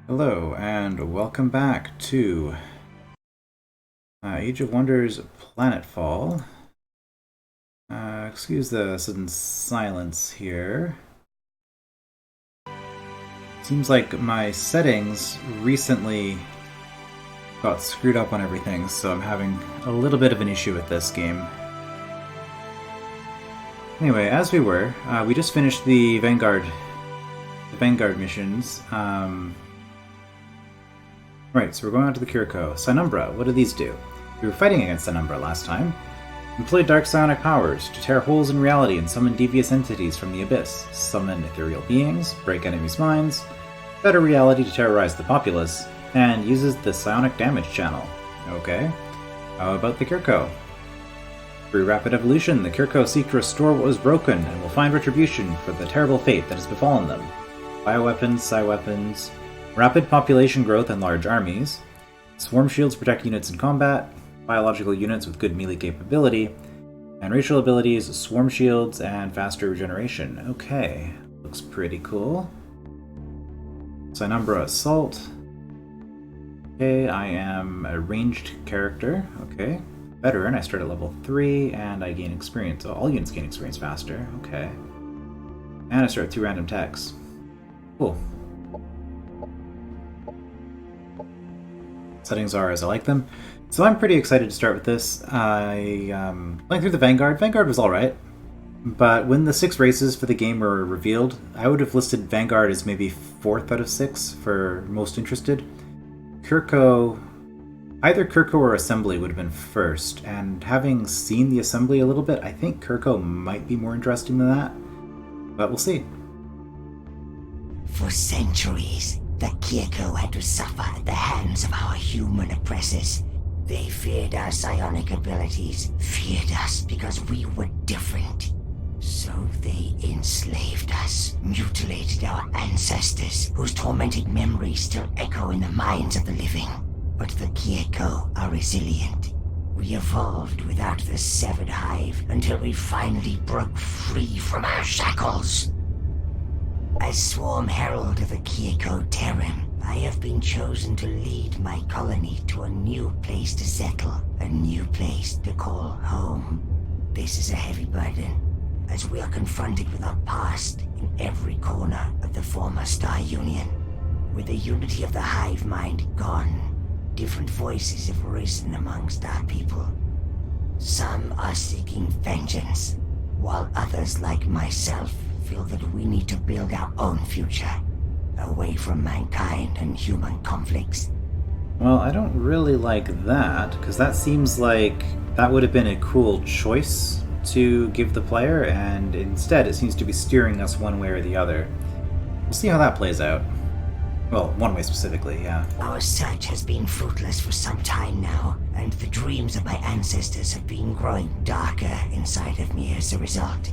Hello, and welcome back to Age of Wonders Planetfall. Excuse the sudden silence here. Seems like my settings recently got screwed up on everything, so I'm having a little bit of an issue with this game. Anyway, as we just finished the Vanguard missions. Right, so we're going on to the Kirko. Sinumbra, what do these do? We were fighting against Sinumbra last time. Employ dark psionic powers to tear holes in reality and summon devious entities from the abyss. Summon ethereal beings, break enemies' minds, better reality to terrorize the populace, and uses the psionic damage channel. Okay. How about the Kirko? Through rapid evolution, the Kirko seek to restore what was broken and will find retribution for the terrible fate that has befallen them. Bioweapons, psi-weapons, rapid population growth and large armies, swarm shields protect units in combat, biological units with good melee capability, and racial abilities, swarm shields, and faster regeneration. Okay, looks pretty cool. Sinumbra Assault. Okay, I am a ranged character. Okay. Veteran, I start at level 3, and I gain experience. Oh, all units gain experience faster. Okay. And I start with 2 random techs. Cool. Settings are as I like them. So I'm pretty excited to start with this. I went through the Vanguard. Vanguard was alright. But when the 6 races for the game were revealed, I would have listed Vanguard as maybe 4th out of 6 for most interested. Kirko... Either Kirko or Assembly would have been first, and having seen the Assembly a little bit, I think Kirko might be more interesting than that. But we'll see. For centuries, the Kirko had to suffer at the hands of our human oppressors. They feared our psionic abilities, feared us because we were different. So they enslaved us, mutilated our ancestors, whose tormented memories still echo in the minds of the living. But the Kirko are resilient. We evolved without the severed hive until we finally broke free from our shackles. As Swarm Herald of the Kirko Terran, I have been chosen to lead my colony to a new place to settle, a new place to call home. This is a heavy burden, as we are confronted with our past in every corner of the former Star Union. With the unity of the hive mind gone, different voices have risen amongst our people. Some are seeking vengeance, while others like myself feel that we need to build our own future, away from mankind and human conflicts. Well, I don't really like that, because that seems like that would have been a cool choice to give the player, and instead it seems to be steering us one way or the other. We'll see how that plays out. Well, one way specifically, yeah. Our search has been fruitless for some time now, and the dreams of my ancestors have been growing darker inside of me as a result.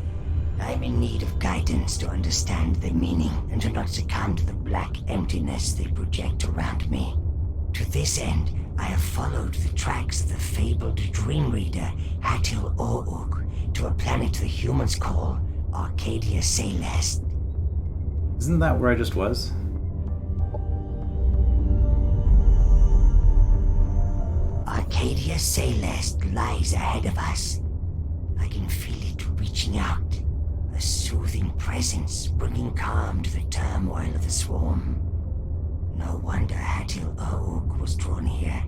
I'm in need of guidance to understand their meaning and to not succumb to the black emptiness they project around me. To this end, I have followed the tracks of the fabled dream reader Hatil O'Uk to a planet the humans call Arcadia Salus. Isn't that where I just was? Arcadia Salus lies ahead of us. I can feel it reaching out, a soothing presence bringing calm to the turmoil of the swarm. No wonder Hatil O'Uk was drawn here.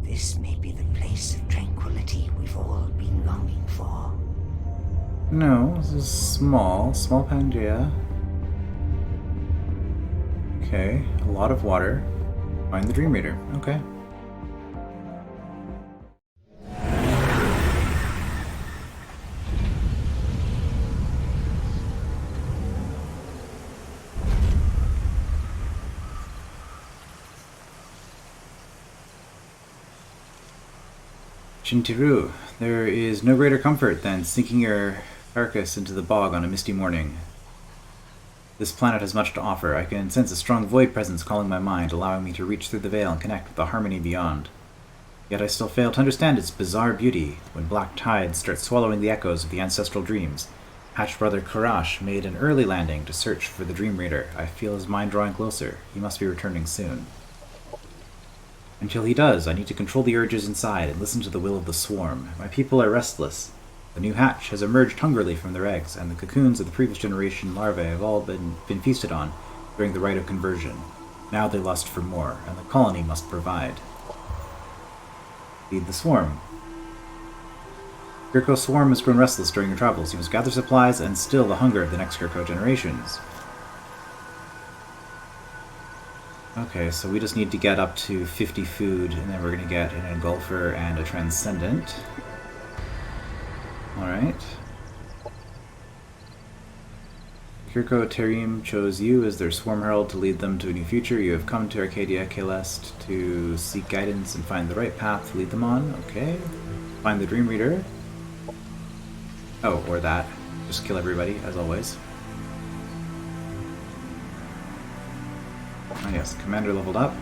This may be the place of tranquility we've all been longing for. No, this is small Pangea. Okay, a lot of water. Find the Dream Reader. Okay. Shintiru, there is no greater comfort than sinking your carcass into the bog on a misty morning. This planet has much to offer. I can sense a strong void presence calling my mind, allowing me to reach through the veil and connect with the harmony beyond. Yet I still fail to understand its bizarre beauty when black tides start swallowing the echoes of the ancestral dreams. Hatch brother Karash made an early landing to search for the Dream Reader. I feel his mind drawing closer. He must be returning soon. Until he does, I need to control the urges inside and listen to the will of the swarm. My people are restless. The new hatch has emerged hungrily from their eggs, and the cocoons of the previous generation larvae have all been feasted on during the rite of conversion. Now they lust for more, and the colony must provide. Feed the swarm. Kirko's swarm has grown restless during your travels. You must gather supplies and still the hunger of the next Kirko generations. Okay, so we just need to get up to 50 food, and then we're going to get an Engulfer and a Transcendent. Alright. Kir'Ko Terim chose you as their Swarm Herald to lead them to a new future. You have come to Arcadia Salus to seek guidance and find the right path to lead them on. Okay. Find the Dream Reader. Oh, or that. Just kill everybody, as always. Oh yes, Commander leveled up.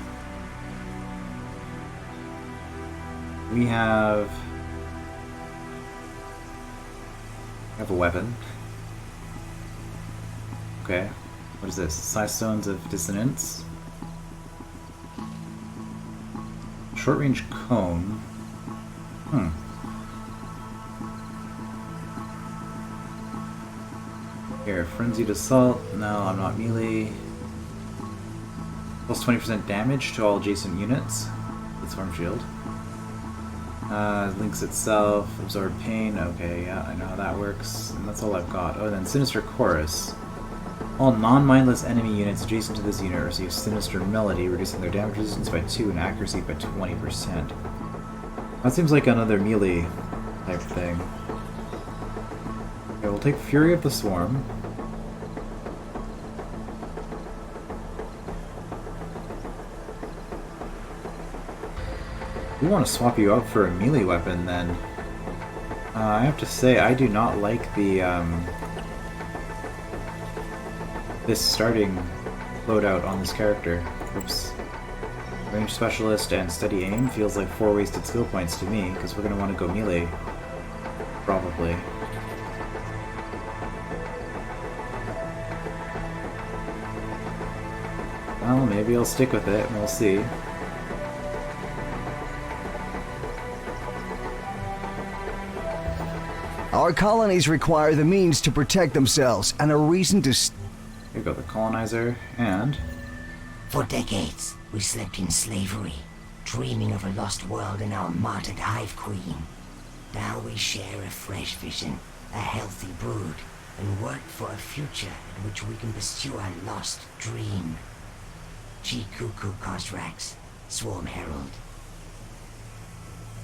We have a weapon. Okay. What is this? Size Stones of Dissonance. Short range cone. Here, Frenzied Assault. No, I'm not melee. Plus 20% damage to all adjacent units. With Swarm Shield. Links itself. Absorb Pain. Okay, yeah, I know how that works. And that's all I've got. Oh, then Sinister Chorus. All non-mindless enemy units adjacent to this unit receive Sinister Melody, reducing their damage resistance by 2 and accuracy by 20%. That seems like another melee type thing. Okay, we'll take Fury of the Swarm. We want to swap you out for a melee weapon then. I have to say, I do not like the this starting loadout on this character. Oops. Range Specialist and Steady Aim feels like 4 wasted skill points to me, because we're going to want to go melee. Probably. Well, maybe I'll stick with it, and we'll see. Our colonies require the means to protect themselves and a reason to... Here we go, the colonizer, and... For decades, we slept in slavery, dreaming of a lost world and our martyred Hive Queen. Now we share a fresh vision, a healthy brood, and work for a future in which we can pursue our lost dream. Kir'Ko Kosrax, Swarm Herald.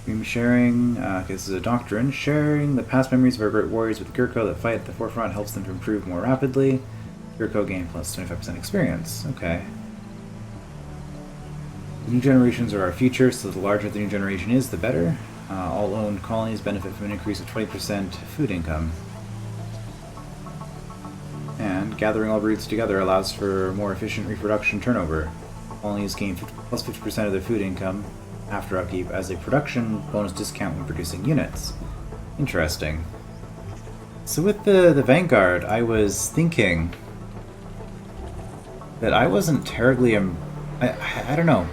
Dream sharing, okay, this is a doctrine. Sharing the past memories of our great warriors with Kirko that fight at the forefront helps them to improve more rapidly. Kirko gain plus 25% experience. Okay. New generations are our future, so the larger the new generation is, the better. All owned colonies benefit from an increase of 20% food income. And gathering all breeds together allows for more efficient reproduction turnover. Colonies gain plus 50% of their food income after upkeep as a production bonus discount when producing units. Interesting. So with the Vanguard, I was thinking that I wasn't terribly... I don't know.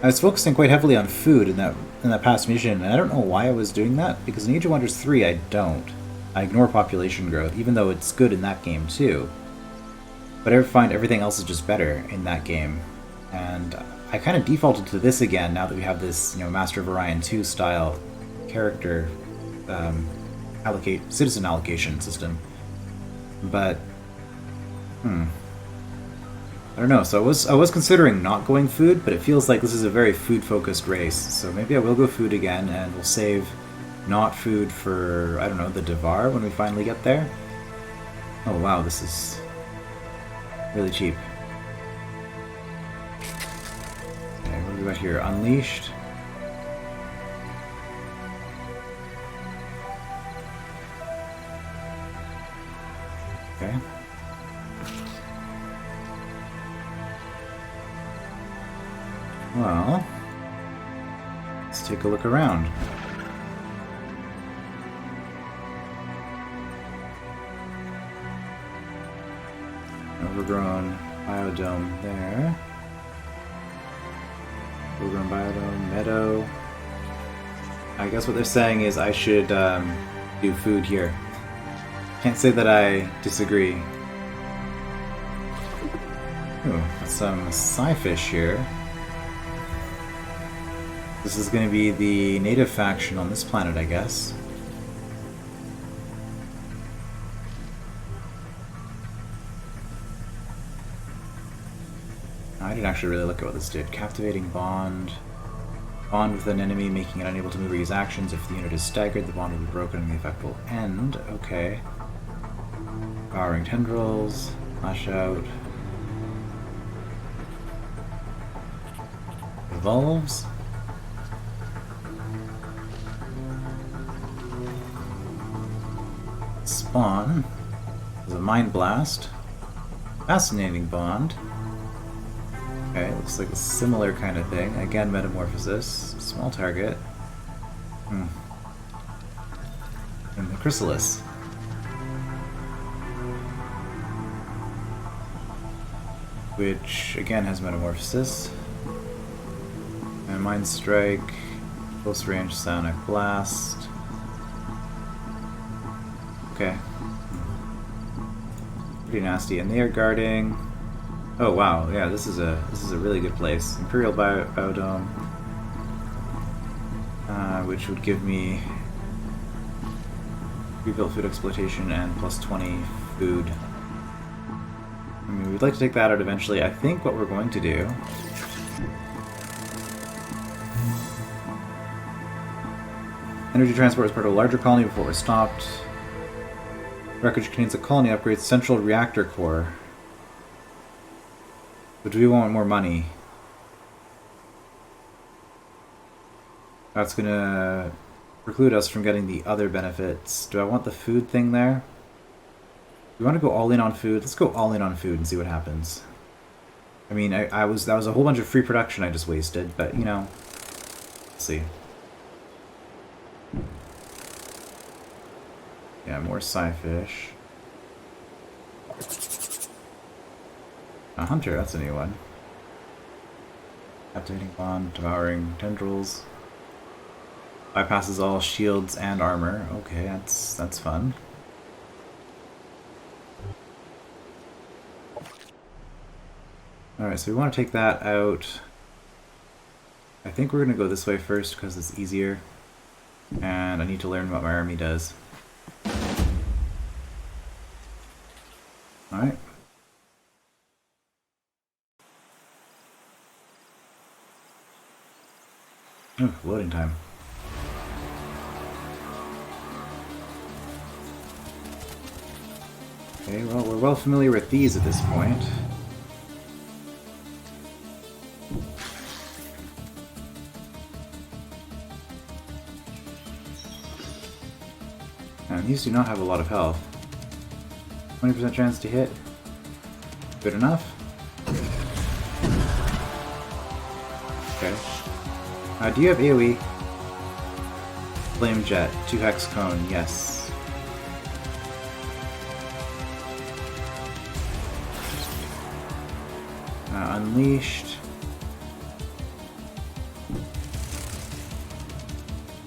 I was focusing quite heavily on food in that past mission, and I don't know why I was doing that, because in Age of Wonders 3 I don't. I ignore population growth, even though it's good in that game too. But I find everything else is just better in that game. And I kind of defaulted to this again now that we have this, Master of Orion 2 style character citizen allocation system. But I don't know. So I was considering not going food, but it feels like this is a very food focused race. So maybe I will go food again, and we'll save not food for, I don't know, the Devar when we finally get there. Oh wow, this is really cheap. Okay, what do we got here? Unleashed. Okay. Well, let's take a look around. Overgrown biodome there. Overgrown biodome, meadow. I guess what they're saying is I should do food here. Can't say that I disagree. Ooh, got some sci-fish here. This is going to be the native faction on this planet, I guess. I didn't actually really look at what this did. Captivating bond. Bond with an enemy, making it unable to move or use actions. If the unit is staggered, the bond will be broken and the effect will end. Okay. Powering tendrils. Lash out. Evolves. Spawn. There's a mind blast. Fascinating bond. Okay, looks like a similar kind of thing. Again, metamorphosis. Small target. And the chrysalis. Which, again, has metamorphosis. And mind strike. Close range sonic blast. Okay. Pretty nasty. And they are guarding... Oh wow, yeah, this is a really good place. Imperial biodome, which would give me rebuild food exploitation and plus 20 food. I mean, we'd like to take that out eventually. I think what we're going to do energy transport is part of a larger colony before it was stopped. Wreckage contains a colony upgrades central reactor core. But do we want more money? That's gonna preclude us from getting the other benefits. Do I want the food thing there? Do we want to go all in on food? Let's go all in on food and see what happens. I mean, that was a whole bunch of free production I just wasted, but you know, let's see. Yeah, more sci-fish. A hunter, that's a new one. Captivating bond, devouring tendrils. Bypasses all shields and armor. Okay, that's fun. Alright, so we want to take that out. I think we're going to go this way first because it's easier. And I need to learn what my army does. Alright. Oh, loading time. Okay, well, we're well familiar with these at this point. And these do not have a lot of health. 20% chance to hit. Good enough. Okay. Do you have AoE? Flame Jet, 2 Hex Cone, yes. Unleashed.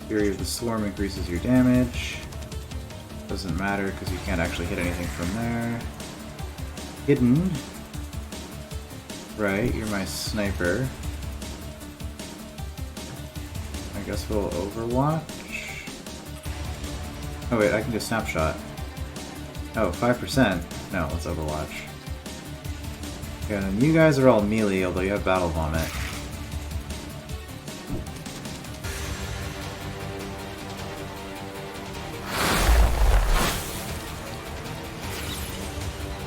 Fury of the Swarm increases your damage. Doesn't matter because you can't actually hit anything from there. Hidden. Right, you're my sniper. I guess we'll Overwatch. Oh wait, I can do Snapshot. Oh, 5%. No, let's Overwatch. Yeah, and you guys are all melee, although you have Battle Vomit.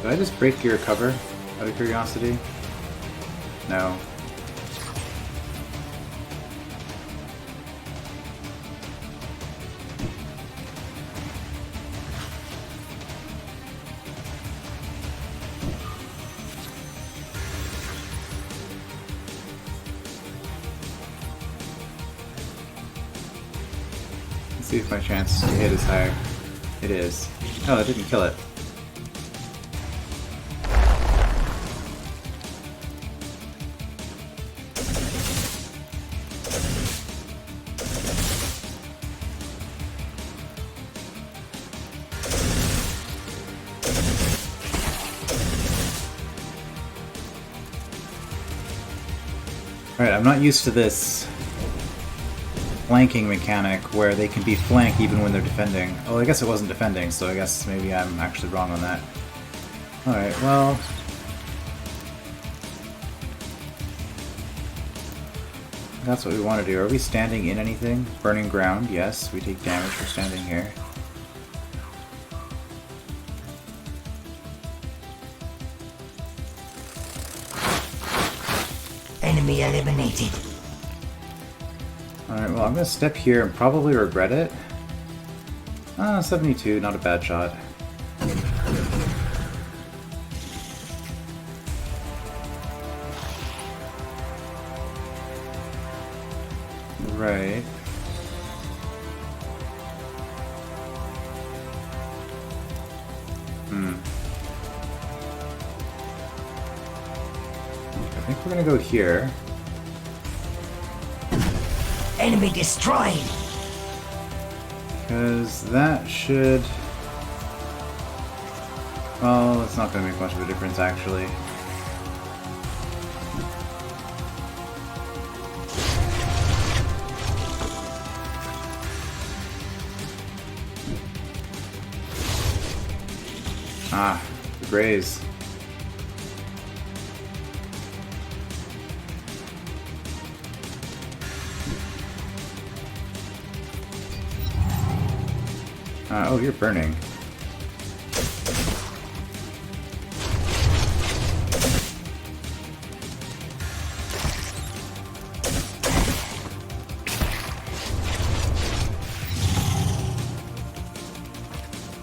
Did I just break your cover out of curiosity? No. Let's see if my chance to hit is higher. It is. Oh, that didn't kill it. Alright, I'm not used to this flanking mechanic where they can be flanked even when they're defending. Oh, I guess it wasn't defending, so I guess maybe I'm actually wrong on that. Alright, well... that's what we want to do. Are we standing in anything? Burning ground, yes. We take damage for standing here. Enemy eliminated. Alright, well I'm gonna step here and probably regret it. 72, not a bad shot. Right. I think we're gonna go here. Enemy destroyed. Because that should... well, it's not going to make much of a difference, actually. Ah, the graze. Oh, you're burning.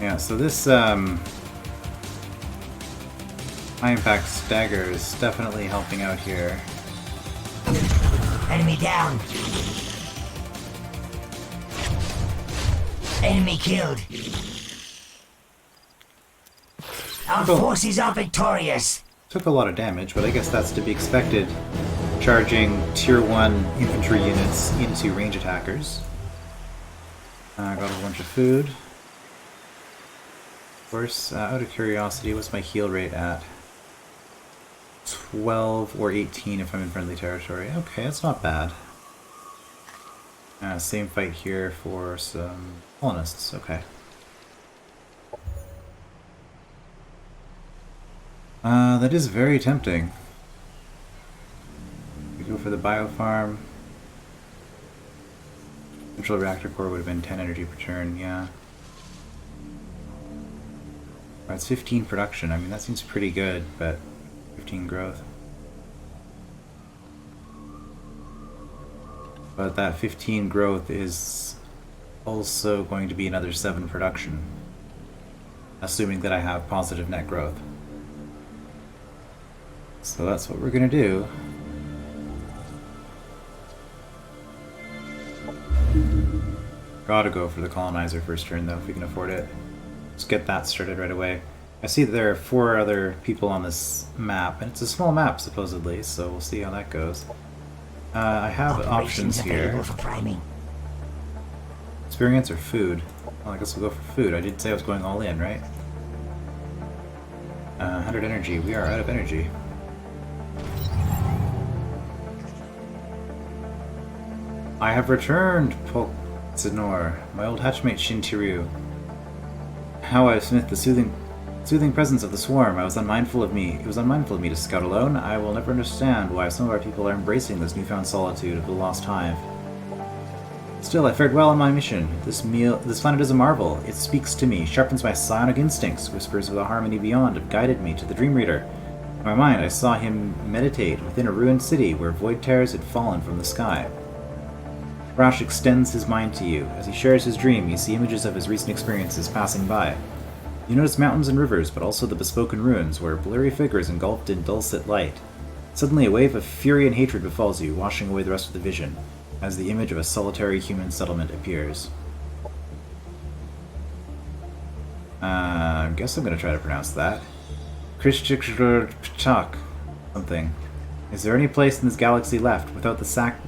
Yeah, so this high impact stagger is definitely helping out here. Enemy down. Enemy killed. Our forces are victorious. Took a lot of damage, but I guess that's to be expected. Charging tier 1 infantry units into range attackers. Got a bunch of food. Of course, out of curiosity, what's my heal rate at? 12 or 18 if I'm in friendly territory. Okay, that's not bad. Same fight here for some colonists. Okay. That is very tempting. We go for the biofarm. Central reactor core would have been 10 energy per turn, yeah. It's 15 production. I mean, that seems pretty good, but 15 growth. But that 15 growth is also going to be another 7 production, assuming that I have positive net growth. So that's what we're going to do. Gotta go for the colonizer first turn though, if we can afford it. Let's get that started right away. I see that there are 4 other people on this map, and it's a small map supposedly, so we'll see how that goes. I have options here. For priming. Experience or food? Well, I guess we'll go for food. I did say I was going all in, right? 100 energy. We are out of energy. I have returned, Polksinor, my old hatchmate Shintiryu. How I have smith the soothing presence of the swarm. It was unmindful of me to scout alone. I will never understand why some of our people are embracing this newfound solitude of the lost hive. Still, I fared well on my mission. This planet is a marvel. It speaks to me, sharpens my psionic instincts, whispers of the harmony beyond have guided me to the Dream Reader. In my mind, I saw him meditate within a ruined city where void terrors had fallen from the sky. Rash extends his mind to you. As he shares his dream, you see images of his recent experiences passing by. You notice mountains and rivers, but also the bespoken ruins, where blurry figures engulfed in dulcet light. Suddenly a wave of fury and hatred befalls you, washing away the rest of the vision, as the image of a solitary human settlement appears. I guess I'm gonna try to pronounce that. Krishchikchak something. Is there any place in this galaxy left without the sack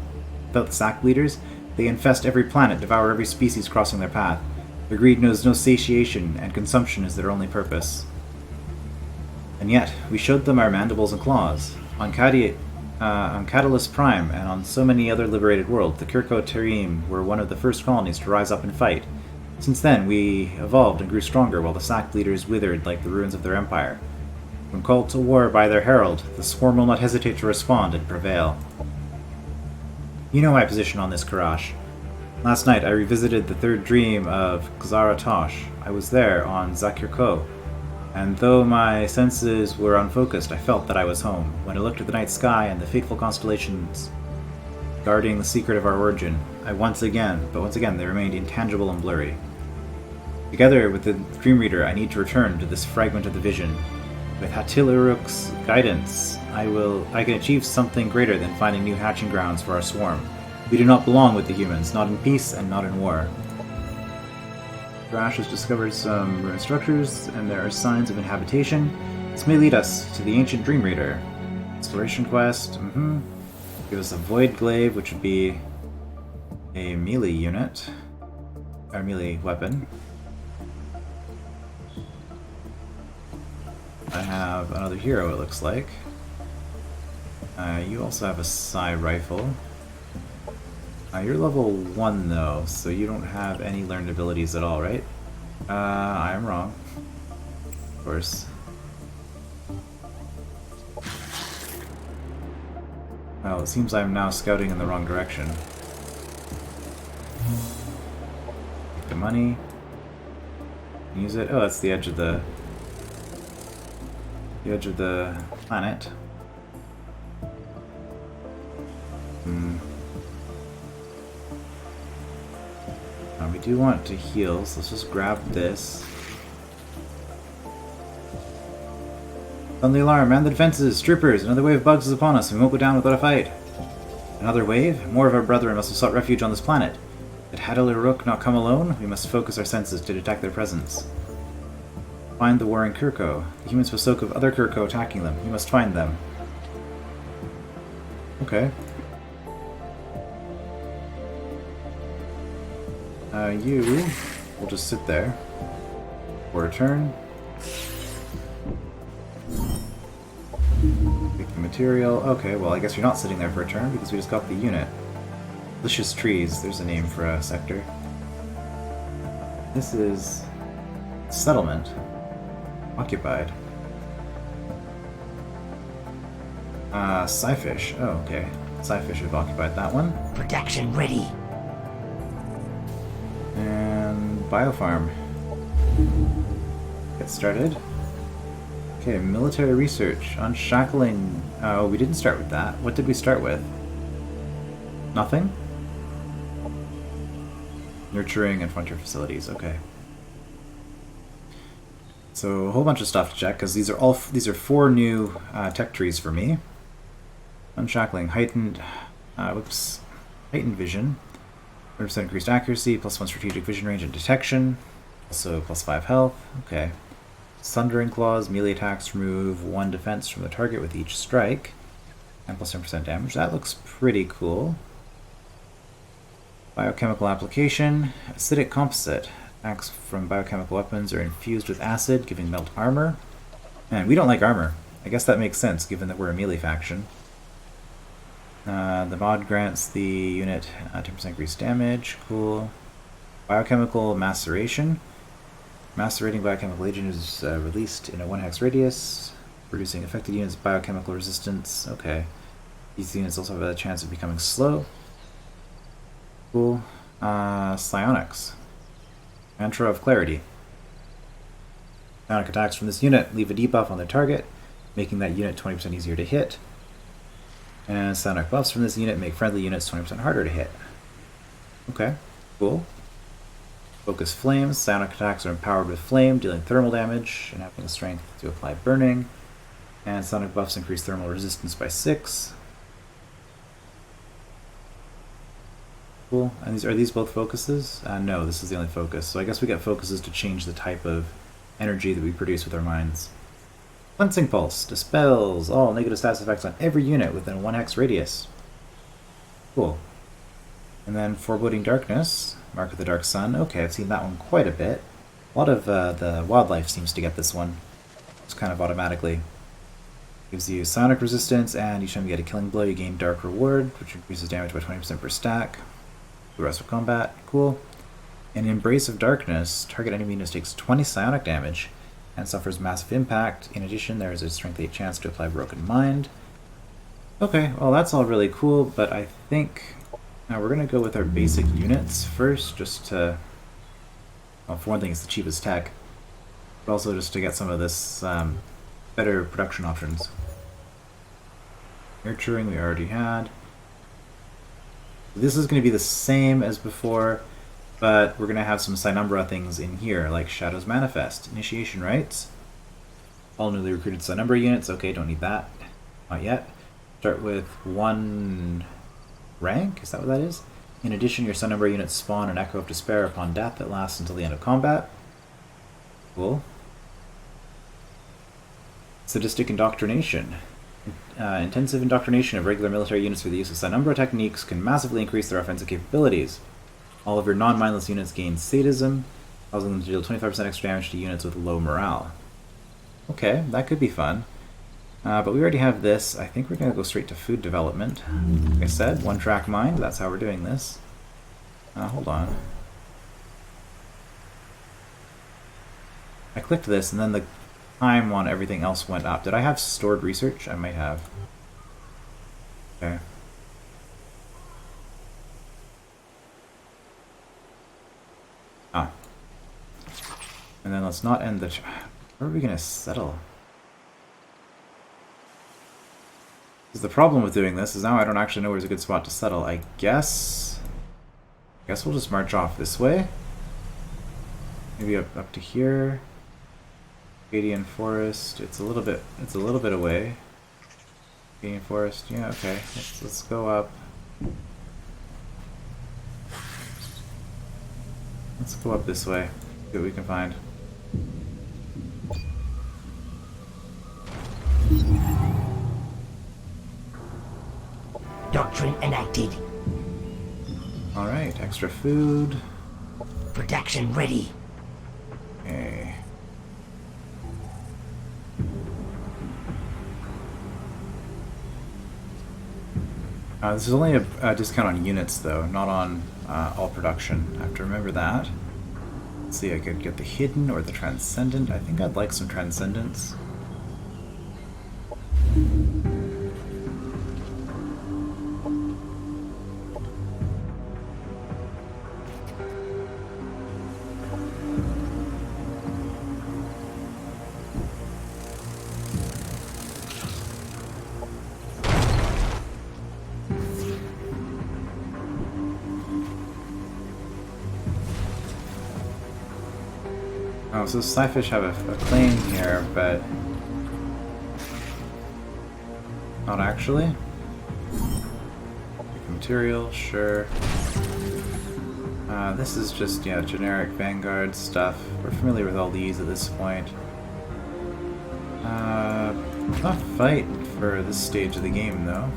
leaders? They infest every planet, devour every species crossing their path. Their greed knows no satiation, and consumption is their only purpose. And yet, we showed them our mandibles and claws. On Catalyst Prime and on so many other liberated worlds, the Kirko Terim were one of the first colonies to rise up and fight. Since then, we evolved and grew stronger while the Sack leaders withered like the ruins of their empire. When called to war by their herald, the swarm will not hesitate to respond and prevail. You know my position on this, Karash. Last night, I revisited the third dream of Xaratosh. I was there on Zakirko, and though my senses were unfocused, I felt that I was home. When I looked at the night sky and the fateful constellations guarding the secret of our origin, once again, they remained intangible and blurry. Together with the Dream Reader, I need to return to this fragment of the vision. With Hatiluruk's guidance, I can achieve something greater than finding new hatching grounds for our swarm. We do not belong with the humans, not in peace and not in war. Thrash has discovered some ruined structures, and there are signs of inhabitation. This may lead us to the ancient Dream Reader. Exploration quest, Give us a Void Glaive, which would be a melee unit, or melee weapon. I have another hero, it looks like. You also have a Psi rifle. You're level 1 though, so you don't have any learned abilities at all, right? I am wrong. Of course. Well, it seems I'm now scouting in the wrong direction. Take the money. Use it. Oh, that's the edge of the planet. We do want to heal, so let's just grab this. Sound the alarm, man the defenses, troopers, another wave of bugs is upon us, and we won't go down without a fight. Another wave? More of our brethren must have sought refuge on this planet. Did Hadaluruk not come alone? We must focus our senses to detect their presence. Find the warring Kir'Ko. The humans spoke of other Kir'Ko attacking them. You must find them. Okay. You will just sit there for a turn. Pick the material. Okay, well I guess you're not sitting there for a turn because we just got the unit. Delicious trees, there's a name for a sector. This is settlement. Occupied. Scyfish. Oh, okay. Scyfish have occupied that one. Protection ready. And Biofarm. Get started. Okay, military research. Unshackling. Oh, we didn't start with that. What did we start with? Nothing? Nurturing and frontier facilities. Okay. So a whole bunch of stuff to check because these are 4 new tech trees for me. Unshackling, heightened vision, 100% increased accuracy, +1 strategic vision range and detection, also +5 health. Okay. Sundering claws, melee attacks remove 1 defense from the target with each strike, and +10% damage. That looks pretty cool. Biochemical application, acidic composite. Attacks from biochemical weapons are infused with acid, giving melt armor. Man, we don't like armor. I guess that makes sense, given that we're a melee faction. The mod grants the unit 10% increased damage. Cool. Biochemical maceration. Macerating biochemical agent is released in a 1-hex radius, reducing affected units' biochemical resistance. Okay. These units also have a chance of becoming slow. Cool. Psionics. Mantra of Clarity. Psionic attacks from this unit leave a debuff on their target, making that unit 20% easier to hit. And psionic buffs from this unit make friendly units 20% harder to hit. Okay, cool. Focus Flames. Psionic attacks are empowered with flame, dealing thermal damage and having the strength to apply burning. And psionic buffs increase thermal resistance by 6. Cool. And are these both focuses? No, this is the only focus. So I guess we get focuses to change the type of energy that we produce with our minds. Cleansing Pulse dispels all negative status effects on every unit within a 1-hex radius. Cool. And then Foreboding Darkness, Mark of the Dark Sun. Okay, I've seen that one quite a bit. A lot of the wildlife seems to get this one. It's kind of automatically. Gives you psionic resistance, and each time you get a killing blow, you gain dark reward, which increases damage by 20% per stack. The rest of combat, cool. In Embrace of Darkness, target enemy unit takes 20 psionic damage and suffers massive impact. In addition, there is a strength 8 chance to apply Broken Mind. Okay, well that's all really cool, but I think now we're gonna go with our basic units first, just to, well, for one thing, it's the cheapest tech, but also just to get some of this better production options. Nurturing we already had. This is going to be the same as before, but we're going to have some Cynumbra things in here, like Shadow's Manifest, Initiation Rites, all newly recruited Cynumbra units. Okay, don't need that. Not yet. Start with 1 rank, is that what that is? In addition, your Cynumbra units spawn an Echo of Despair upon death that lasts until the end of combat. Cool. Sadistic Indoctrination. Intensive indoctrination of regular military units through the use of Cynumbra techniques can massively increase their offensive capabilities. All of your non-mindless units gain sadism, causing them to deal 25% extra damage to units with low morale. Okay, that could be fun. But we already have this. I think we're going to go straight to food development. Like I said, 1-track mind, that's how we're doing this. Hold on. I clicked this, and then the time on everything else went up. Did I have stored research? I might have. Okay. Ah. And then let's not end the... Where are we going to settle? Because the problem with doing this is now I don't actually know where's a good spot to settle. I guess we'll just march off this way. Maybe up to here. Arcadian Forest. It's a little bit away. Arcadian Forest. Yeah, okay. Let's go up. Let's go up this way. See what we can find. Doctrine enacted. Alright, extra food. Production ready. Okay. This is only a discount on units, though, not on all production. I have to remember that. Let's see, I could get the Hidden or the Transcendent. I think I'd like some Transcendence. Oh, so Scyfish have a claim here, but not actually. Material, sure. This is just, yeah, generic Vanguard stuff. We're familiar with all these at this point. Tough fight for this stage of the game, though.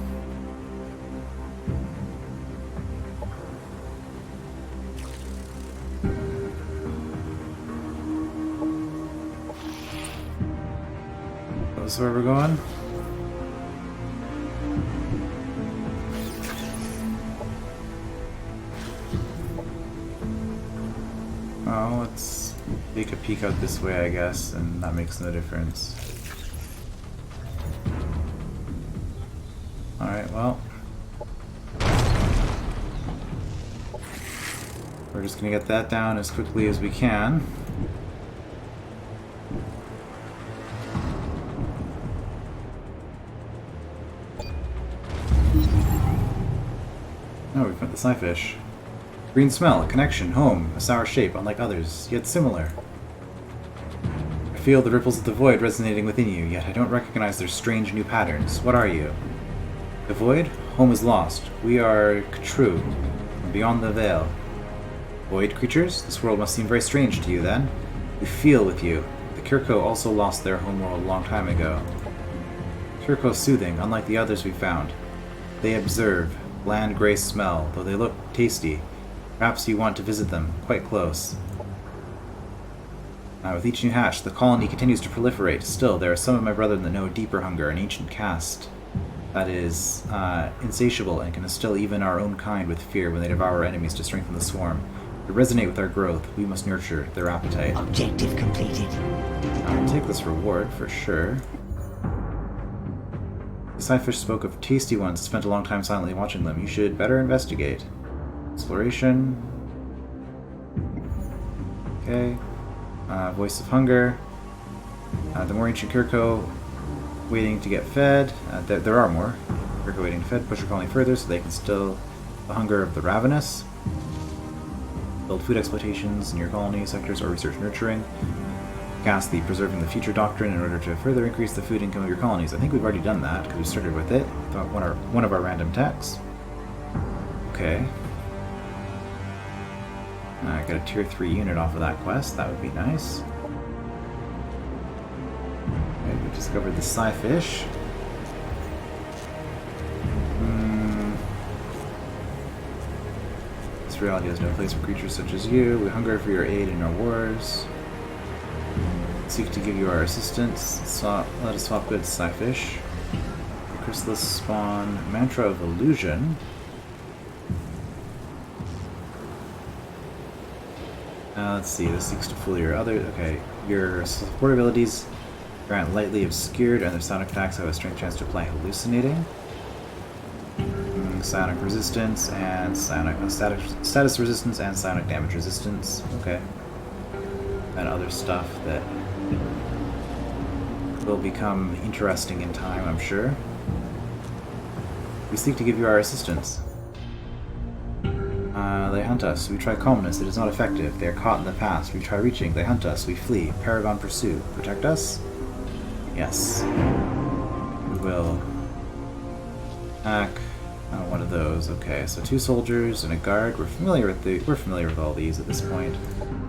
This is where we're going? Well, let's take a peek out this way, I guess, and that makes no difference. Alright, well. We're just gonna get that down as quickly as we can. Oh, we found the Scyfish. Green smell, a connection, home, a sour shape, unlike others, yet similar. I feel the ripples of the void resonating within you, yet I don't recognize their strange new patterns. What are you? The void? Home is lost. We are true, from beyond the veil. Void creatures? This world must seem very strange to you, then. We feel with you. The Kirko also lost their homeworld a long time ago. Kirko soothing, unlike the others we found. They observe. Bland gray smell, though they look tasty. Perhaps you want to visit them, quite close. With each new hatch, the colony continues to proliferate. Still, there are some of my brethren that know a deeper hunger, an ancient caste that is insatiable and can instill even our own kind with fear when they devour enemies to strengthen the swarm. To resonate with our growth, we must nurture their appetite. Objective completed. I'll take this reward for sure. The Scyfish spoke of tasty ones, spent a long time silently watching them. You should better investigate. Exploration. Okay. Voice of Hunger. The more ancient Kirko waiting to get fed. There are more. Kirko waiting to fed. Push your colony further so they can still the hunger of the ravenous. Build food exploitations in your colony sectors or research nurturing. Cast the Preserving the Future doctrine in order to further increase the food income of your colonies. I think we've already done that because we started with it. One of our random techs. Okay. I got a tier 3 unit off of that quest. That would be nice. Okay, we discovered the Scyfish. This reality has no place for creatures such as you. We hunger for your aid in our wars. Seek to give you our assistance. Let us swap goods, Scyfish. Chrysalis spawn. Mantra of Illusion. Let's see, this seeks to fool your other... Okay, your support abilities grant lightly obscured, and their sonic attacks have a strength chance to apply hallucinating. Psionic resistance, and status resistance, and psionic damage resistance. Okay. And other stuff that will become interesting in time, I'm sure. We seek to give you our assistance. They hunt us. We try calmness. It is not effective. They are caught in the past. We try reaching. They hunt us. We flee. Paragon pursue. Protect us? Yes. We will. Hack. One of those. Okay, so 2 soldiers and a guard. We're familiar with all these at this point.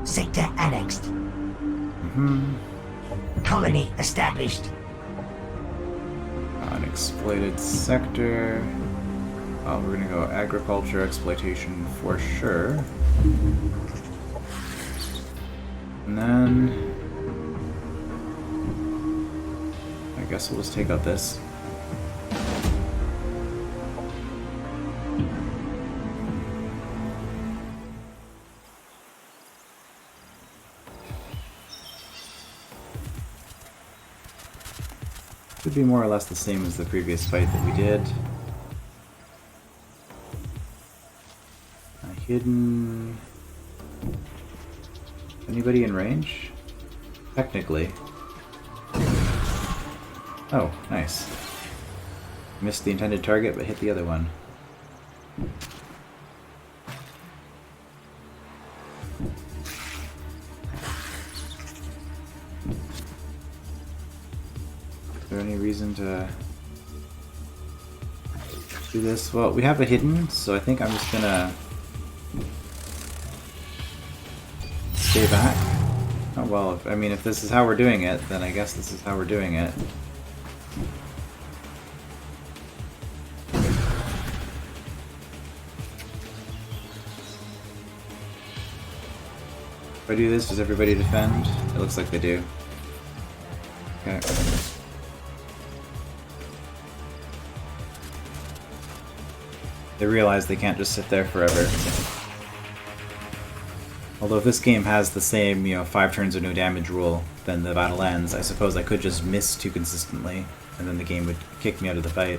Sector annexed. Colony established. Unexploited sector. We're gonna go agriculture exploitation for sure. And then I guess we'll just take out this. Should be more or less the same as the previous fight that we did. Hidden... Anybody in range? Technically. Oh, nice. Missed the intended target, but hit the other one. Is there any reason to do this? Well, we have a hidden, so I think I'm just gonna stay back. Oh well, if this is how we're doing it, then I guess this is how we're doing it. If I do this, does everybody defend? It looks like they do. Okay. They realize they can't just sit there forever. Although if this game has the same, 5 turns of no damage rule, then the battle ends. I suppose I could just miss too consistently, and then the game would kick me out of the fight.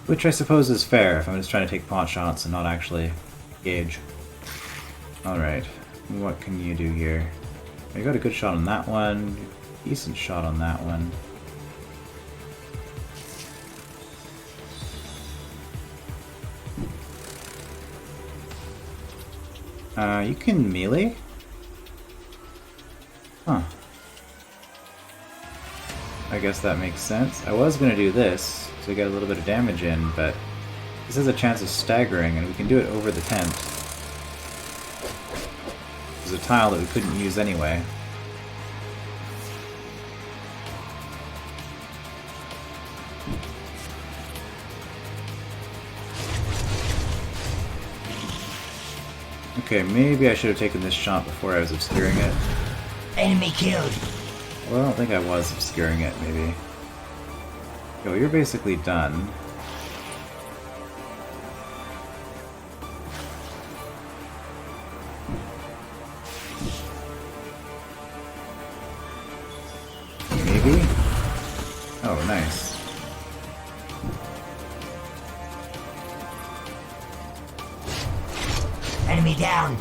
Which I suppose is fair, if I'm just trying to take pot shots and not actually engage. Alright, what can you do here? I got a good shot on that one, decent shot on that one. You can melee? Huh. I guess that makes sense. I was gonna do this to get a little bit of damage in, but this has a chance of staggering, and we can do it over the tent. There's a tile that we couldn't use anyway. Okay, maybe I should have taken this shot before I was obscuring it. Enemy killed. Well, I don't think I was obscuring it, maybe. Yo, you're basically done. Maybe? Oh, nice. Enemy down.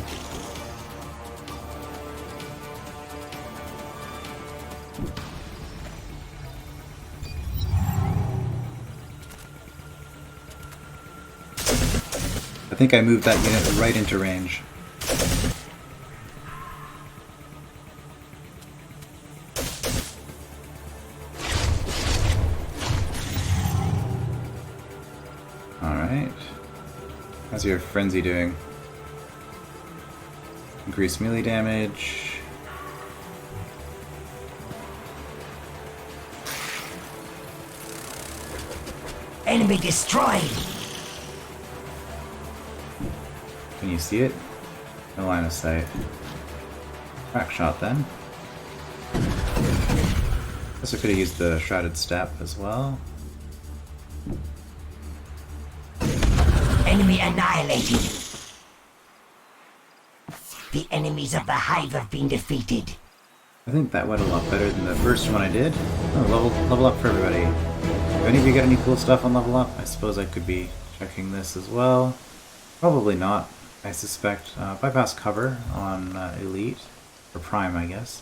I think I moved that unit right into range. Alright. How's your frenzy doing? Increased melee damage. Enemy destroyed. Can you see it? No line of sight. Crack shot then. Guess I could have used the Shrouded Step as well. Enemy annihilated. The enemies of the Hive have been defeated. I think that went a lot better than the first one I did. Oh, level up for everybody. Do any of you get any cool stuff on level up? I suppose I could be checking this as well. Probably not, I suspect. Bypass cover on Elite. Or Prime, I guess.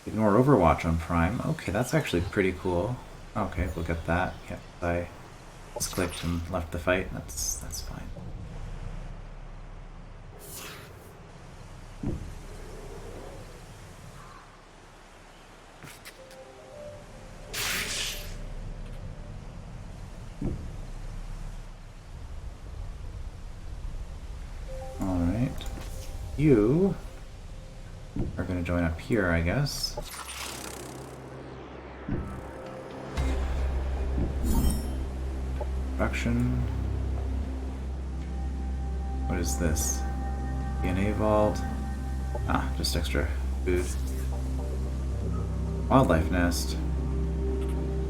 Ignore Overwatch on Prime. Okay, that's actually pretty cool. Okay, we'll get that. Yeah, I just clicked and left the fight. That's fine. Alright. You are going to join up here, I guess. Production. What is this? DNA vault. Ah, just extra food. Wildlife nest.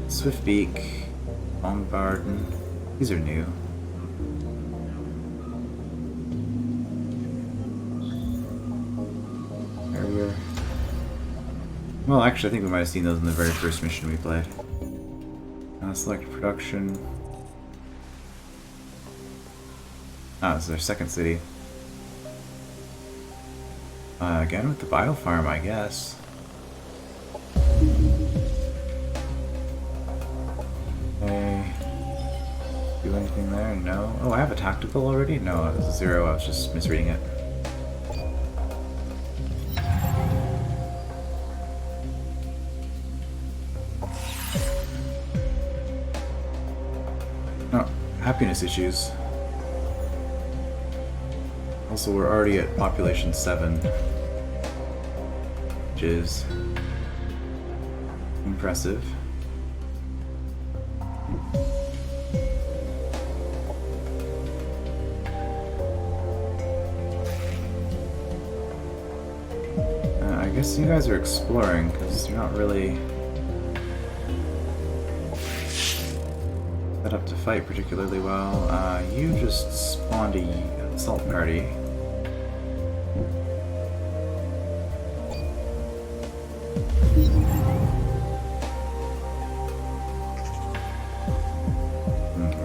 Swift beak. Vanguard. These are new. Barrier. Well, actually, I think we might have seen those in the very first mission we played. Select production. Ah, this is our second city. Again with the biofarm, I guess. Okay. Do anything there? No. Oh, I have a tactical already? No, it was a 0. I was just misreading it. Oh, happiness issues. Also, we're already at population 7, which is impressive. I guess you guys are exploring, because you're not really set up to fight particularly well. You just spawned a assault party.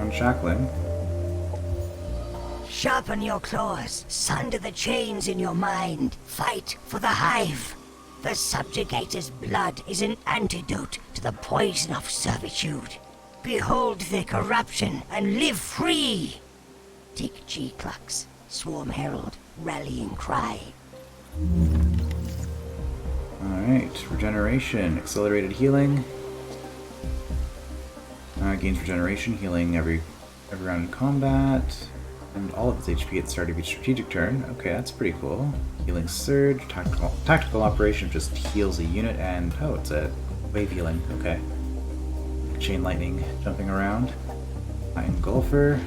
Unshackling. Sharpen your claws, sunder the chains in your mind. Fight for the Hive. The subjugator's blood is an antidote to the poison of servitude. Behold their corruption and live free. Take G-Clux, Swarm Herald, Rallying Cry. Alright, regeneration, accelerated healing. Gains regeneration, healing every round in combat. And all of its HP at the start of each strategic turn. Okay, that's pretty cool. Healing Surge, tactical operation just heals a unit, and oh, it's a wave healing. Okay. Chain lightning jumping around. Engulfer.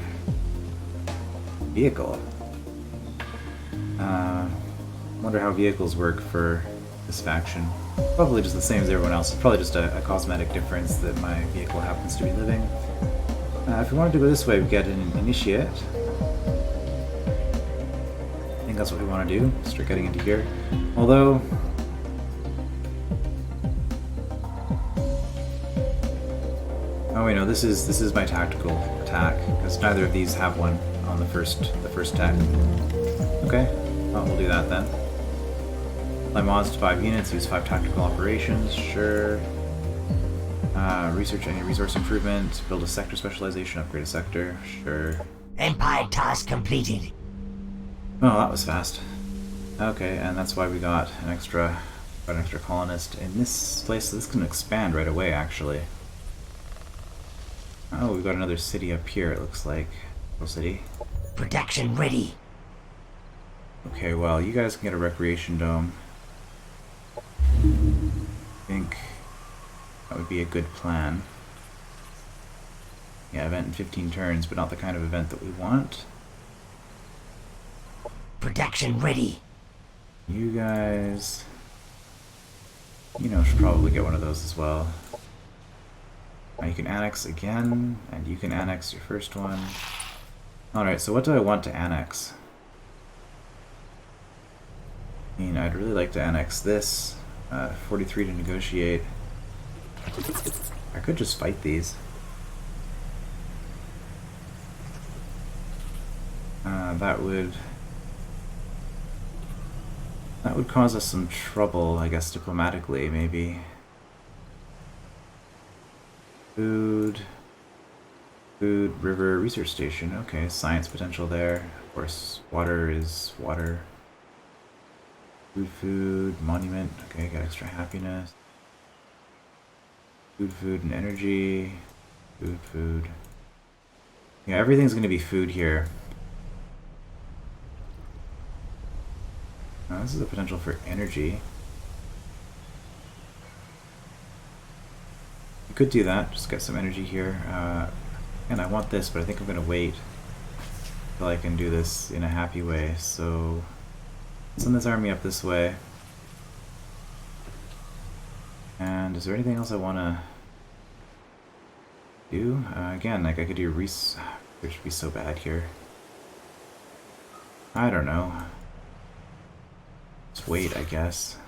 Vehicle. Wonder how vehicles work for this faction. Probably just the same as everyone else. It's probably just a cosmetic difference that my vehicle happens to be living. If we wanted to go this way, we get an initiate. I think that's what we want to do. Start getting into here. Although... oh wait, no, this is my tactical attack, because neither of these have one on the first tech. Okay, well, we'll do that then. Apply mods to 5 units, use 5 tactical operations, sure. Research any resource improvement, build a sector specialization, upgrade a sector, sure. Empire task completed. Oh, that was fast. Okay, and that's why we got an extra colonist in this place. This can expand right away, actually. Oh, we've got another city up here, it looks like. Little city. Production ready. Okay, well, you guys can get a recreation dome. I think that would be a good plan. Yeah, event in 15 turns, but not the kind of event that we want. Production ready. You guys... you know, should probably get one of those as well. Now you can annex again, and you can annex your first one. Alright, so what do I want to annex? I mean, I'd really like to annex this. 43 to negotiate. I could just fight these. That would cause us some trouble, I guess, diplomatically, maybe. Food, river, research station. Okay, science potential there. Of course, water is water. Food, monument. Okay, got extra happiness. Food, and energy. Food. Yeah, everything's gonna be food here. This is a potential for energy. You could do that, just get some energy here. And I want this, but I think I'm gonna wait until I can do this in a happy way, so send this army up this way. And is there anything else I wanna do? Again, like I could do research would be so bad here. I don't know. Just wait, I guess.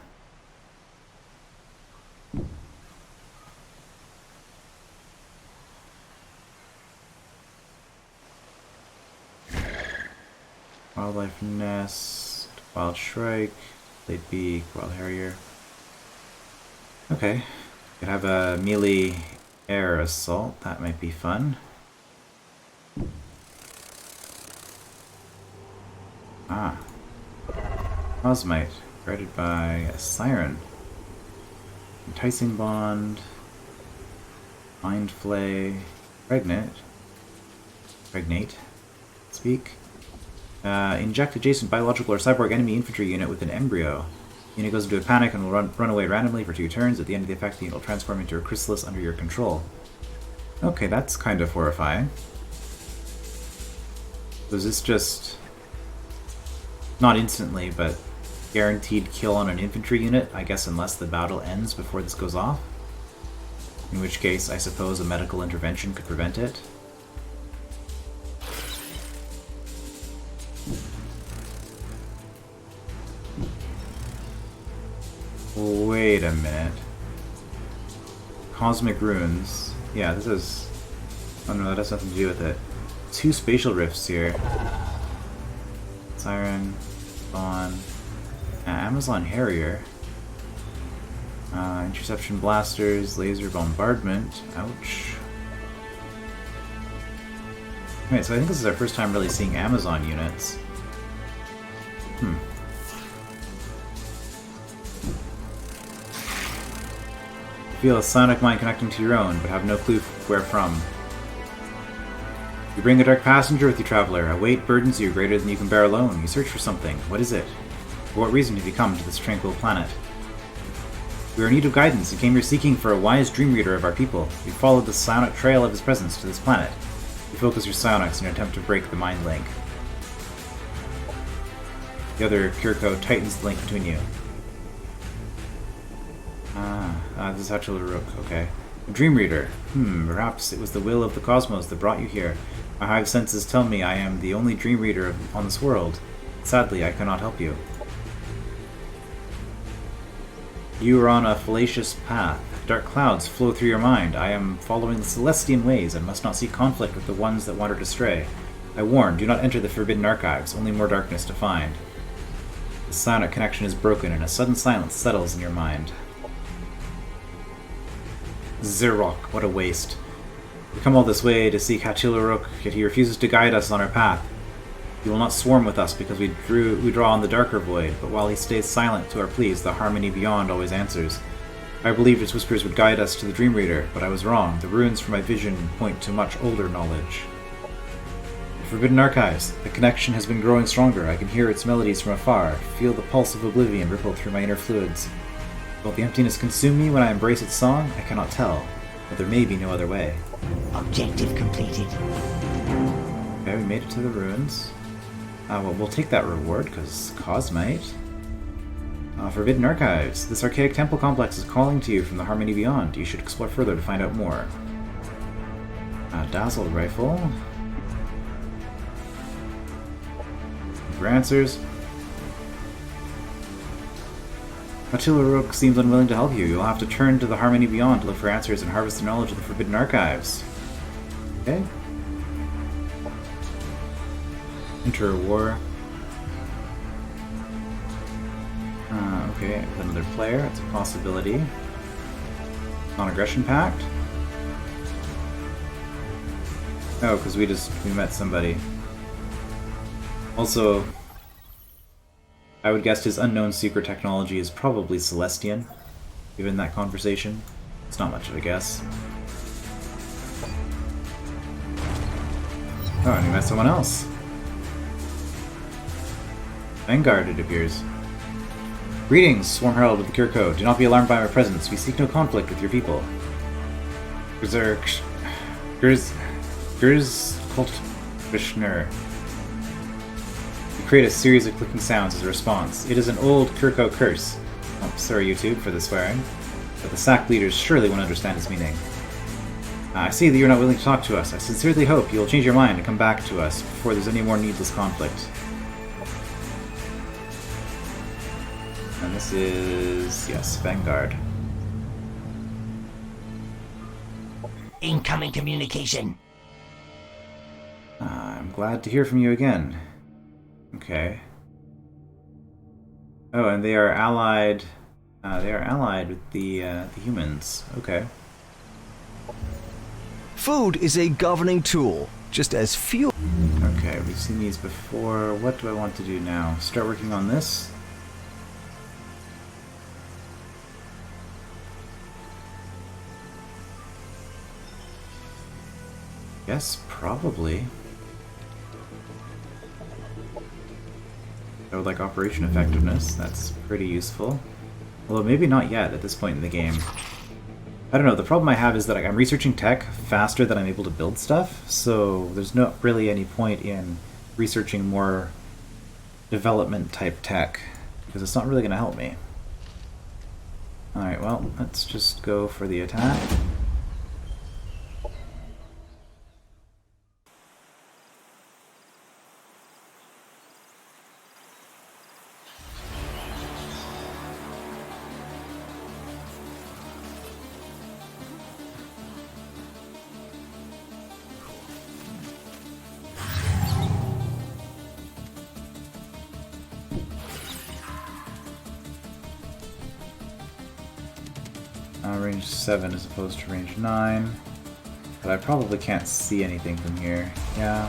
Wildlife nest, wild shrike, blade beak, wild harrier. Okay, could have a melee air assault. That might be fun. Ah. Cosmite, guarded by a siren. Enticing bond. Mind flay. Pregnate. Speak. Inject adjacent biological or cyborg enemy infantry unit with an embryo. The unit goes into a panic and will run away randomly for 2 turns. At the end of the effect, the unit will transform into a chrysalis under your control. Okay, that's kind of horrifying. Was this just... not instantly, but guaranteed kill on an infantry unit, I guess, unless the battle ends before this goes off? In which case, I suppose a medical intervention could prevent it. Wait a minute. Cosmic runes. Yeah, this is... oh no, that has nothing to do with it. 2 spatial rifts here. Siren, Dawn, Amazon Harrier, Interception Blasters, Laser Bombardment, ouch. Wait, so I think this is our first time really seeing Amazon units. Feel a sonic mind connecting to your own, but have no clue where from. You bring a dark passenger with you, traveler. A weight burdens you greater than you can bear alone. You search for something. What is it? For what reason have you come to this tranquil planet? We are in need of guidance and came here seeking for a wise dream reader of our people. You followed the psionic trail of his presence to this planet. You focus your psionics in an attempt to break the mind link. The other Kirko tightens the link between you. This is Hachilaruk, okay. A dream reader. Perhaps it was the will of the cosmos that brought you here. My hive senses tell me I am the only dream reader on this world. Sadly, I cannot help you. You are on a fallacious path. Dark clouds flow through your mind. I am following the Celestian ways and must not seek conflict with the ones that wandered astray. I warn, do not enter the Forbidden Archives, only more darkness to find. The sonic connection is broken and a sudden silence settles in your mind. Zerok, what a waste. We come all this way to seek Hachilaruk, yet he refuses to guide us on our path. He will not swarm with us because we draw on the darker void, but while he stays silent to our pleas, the harmony beyond always answers. I believed its whispers would guide us to the Dream Reader, but I was wrong. The ruins from my vision point to much older knowledge. The Forbidden Archives. The connection has been growing stronger. I can hear its melodies from afar, feel the pulse of oblivion ripple through my inner fluids. Will the emptiness consume me when I embrace its song? I cannot tell, but there may be no other way. Objective completed. Okay, we made it to the ruins. Well, we'll take that reward, because Cosmite. Forbidden Archives. This archaic temple complex is calling to you from the Harmony Beyond. You should explore further to find out more. Dazzle Rifle. For answers. Hachilaruk seems unwilling to help you. You'll have to turn to the Harmony Beyond to look for answers and harvest the knowledge of the Forbidden Archives. Okay. Enter a war. Okay, another player. It's a possibility. Non-aggression pact. Oh, because we met somebody. Also, I would guess his unknown secret technology is probably Celestian, given that conversation. It's not much of a guess. Oh, and we met someone else. Vanguard, it appears. Greetings, Swarm Herald of the Kirko. Do not be alarmed by my presence. We seek no conflict with your people. Gers Cult Vishner. We create a series of clicking sounds as a response. It is an old Kirko curse. Oh, sorry YouTube for the swearing. But the SAC leaders surely won't understand its meaning. I see that you're not willing to talk to us. I sincerely hope you'll change your mind and come back to us before there's any more needless conflict. And this is, yes, Vanguard. Incoming communication. I'm glad to hear from you again. Okay. Oh, and they are allied. They are allied with the humans. Okay. Food is a governing tool, just as fuel. Okay, we've seen these before. What do I want to do now? Start working on this? Yes, probably. I would like Operation Effectiveness. That's pretty useful. Although maybe not yet at this point in the game. I don't know, the problem I have is that I'm researching tech faster than I'm able to build stuff, so there's not really any point in researching more development type tech, because it's not really going to help me. Alright, well, let's just go for the attack. Range 7 as opposed to range 9. But I probably can't see anything from here. Yeah.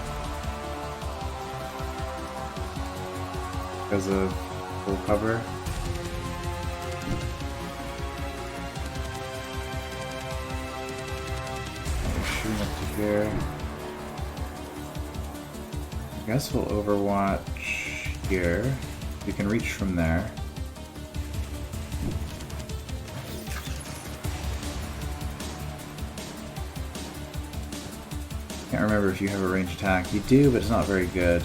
Because of full cover. We're shooting up to here. I guess we'll overwatch here. We can reach from there. Can't remember if you have a range attack. You do, but it's not very good.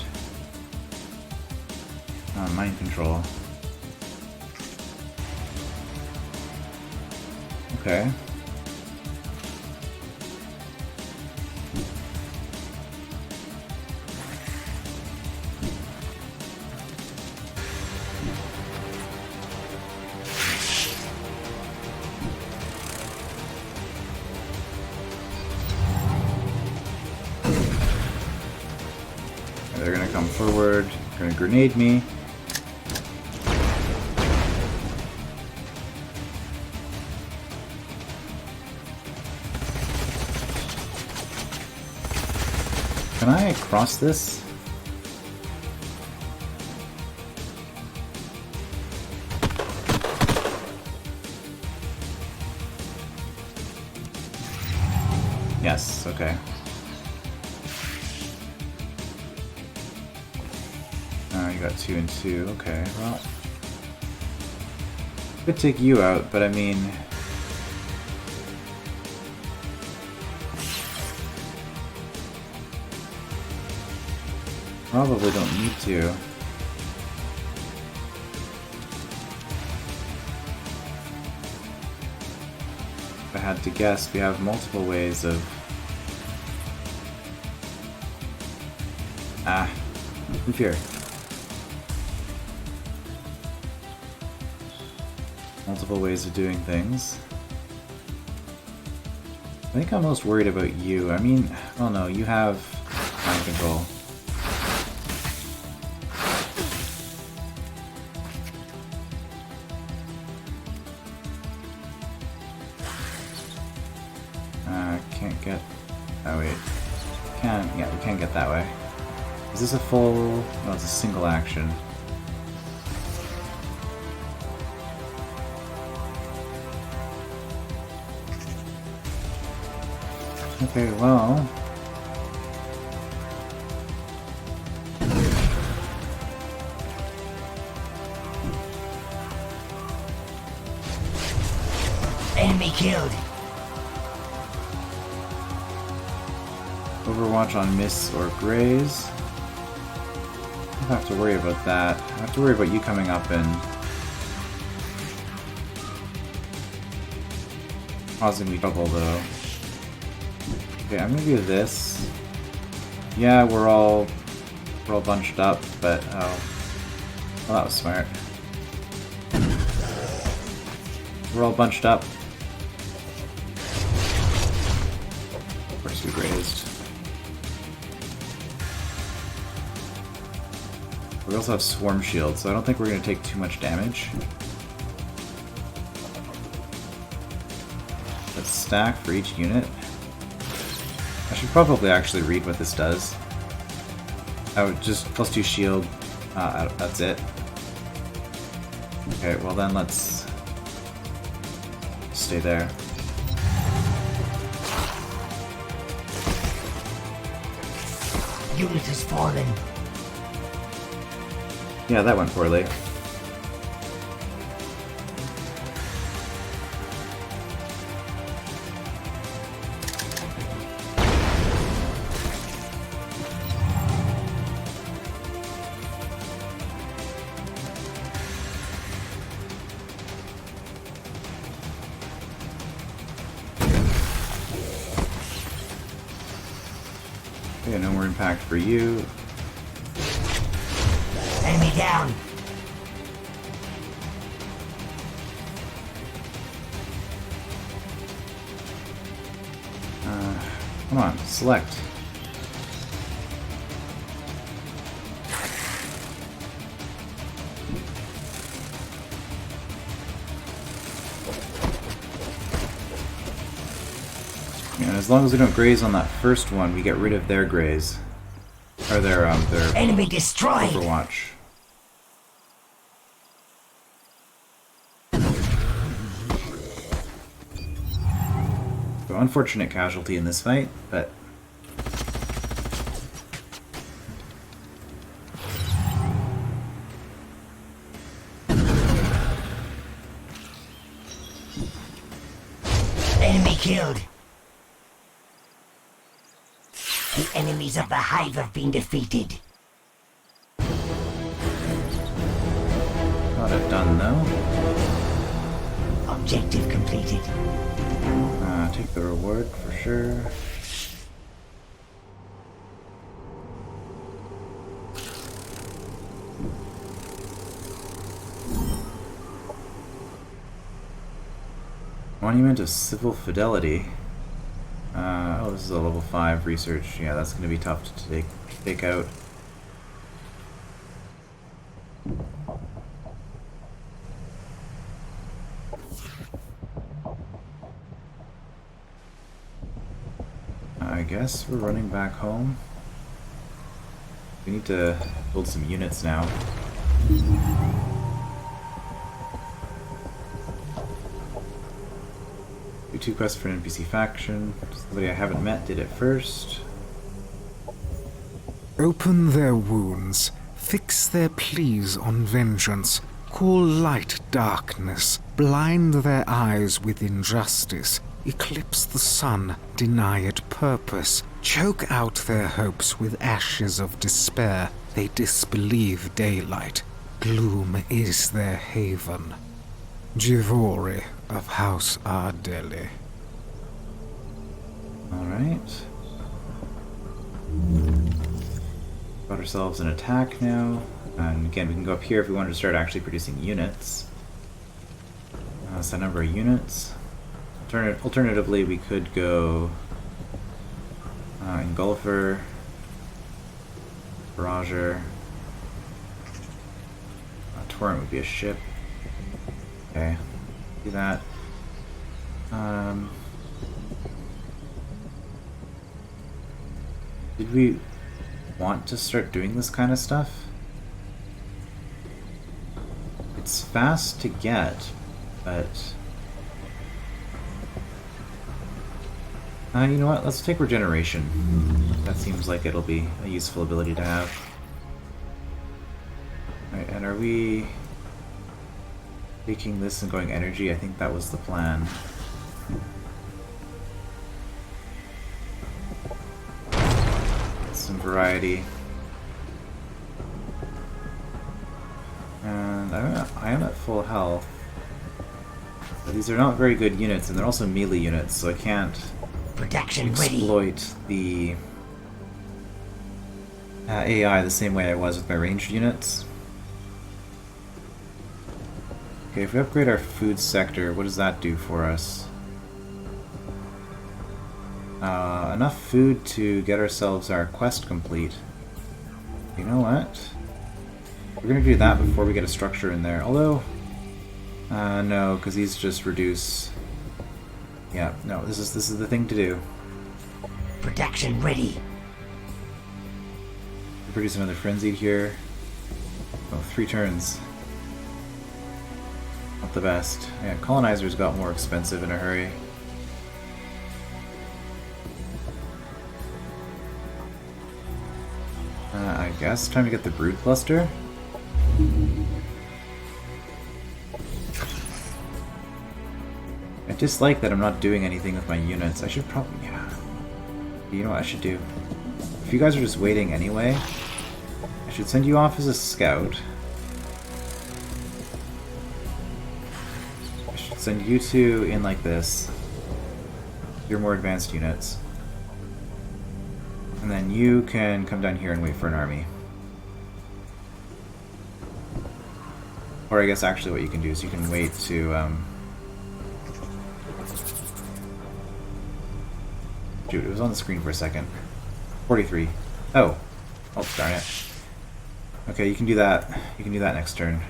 mind control. Okay. They're gonna come forward, they're gonna grenade me. Can I cross this? Yes, okay. You got 2 and 2, okay, well. Could take you out, but I mean... Probably don't need to. If I had to guess, we have multiple ways of... move here. Multiple ways of doing things. I think I'm most worried about you. I mean, oh no, you have mind control. Can't get... Oh wait. Yeah, we can get that way. Is this a full... No, it's a single action. Okay, well... Enemy killed. Overwatch on miss or graze. I don't have to worry about that. I have to worry about you coming up and causing me trouble though. Okay, I'm gonna do this. Yeah, we're all bunched up, but oh, well, that was smart. We're all bunched up. Of course, we grazed. We also have Swarm Shield, so I don't think we're going to take too much damage. Let's stack for each unit. I should probably actually read what this does. Oh, just +2 shield. That's it. Okay, well then let's stay there. Unit has fallen. Yeah, that went poorly. Okay, no more impact for you. Enemy down. Come on, select. And as long as we don't graze on that first one, we get rid of their graze. Or their Enemy destroyed. Overwatch. So unfortunate casualty in this fight, but Enemy killed. The enemies of the hive have been defeated. Audit done, though. Objective completed. Take the reward for sure. Monument of Civil Fidelity. Oh, this is a level 5 research. Yeah, that's going to be tough to take out. I guess we're running back home. We need to build some units now. Do 2 quests for an NPC faction. Somebody I haven't met did it first. Open their wounds, fix their pleas on vengeance, call light darkness, blind their eyes with injustice, eclipse the sun, deny it purpose, choke out their hopes with ashes of despair. They disbelieve daylight. Gloom is their haven. Jivori of House Ardeli. Alright. Got ourselves an attack now. And again, we can go up here if we wanted to start actually producing units. That's the number of units. Alternatively, we could go Engulfer, Barrager. Torrent would be a ship. Okay, do that. Did we want to start doing this kind of stuff? It's fast to get, but you know what? Let's take regeneration. That seems like it'll be a useful ability to have. Alright, and are we taking this and going energy? I think that was the plan. Some variety. And I am at full health. But these are not very good units, and they're also melee units, so I can't exploit the AI the same way I was with my ranged units. Okay, if we upgrade our food sector, what does that do for us? Enough food to get ourselves our quest complete. You know what? We're gonna do that before we get a structure in there. Although, no, because these just reduce. Yeah, no, this is the thing to do. Production ready. Produce another frenzied here. Oh, 3 turns. Not the best. Yeah, colonizers got more expensive in a hurry. I guess time to get the brood cluster. I dislike that I'm not doing anything with my units. I should probably, yeah. You know what I should do? If you guys are just waiting anyway, I should send you off as a scout. I should send you 2 in like this. You're more advanced units. And then you can come down here and wait for an army. Or I guess actually what you can do is you can wait to, Dude, it was on the screen for a second. 43. Oh. Oh, darn it. Okay, you can do that. You can do that next turn.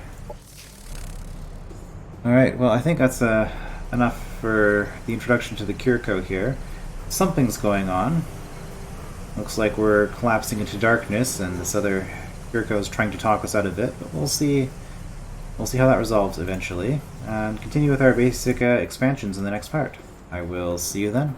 Alright, well I think that's enough for the introduction to the Kirko here. Something's going on. Looks like we're collapsing into darkness, and this other Kirko is trying to talk us out of it, but we'll see. We'll see how that resolves eventually, and continue with our basic expansions in the next part. I will see you then.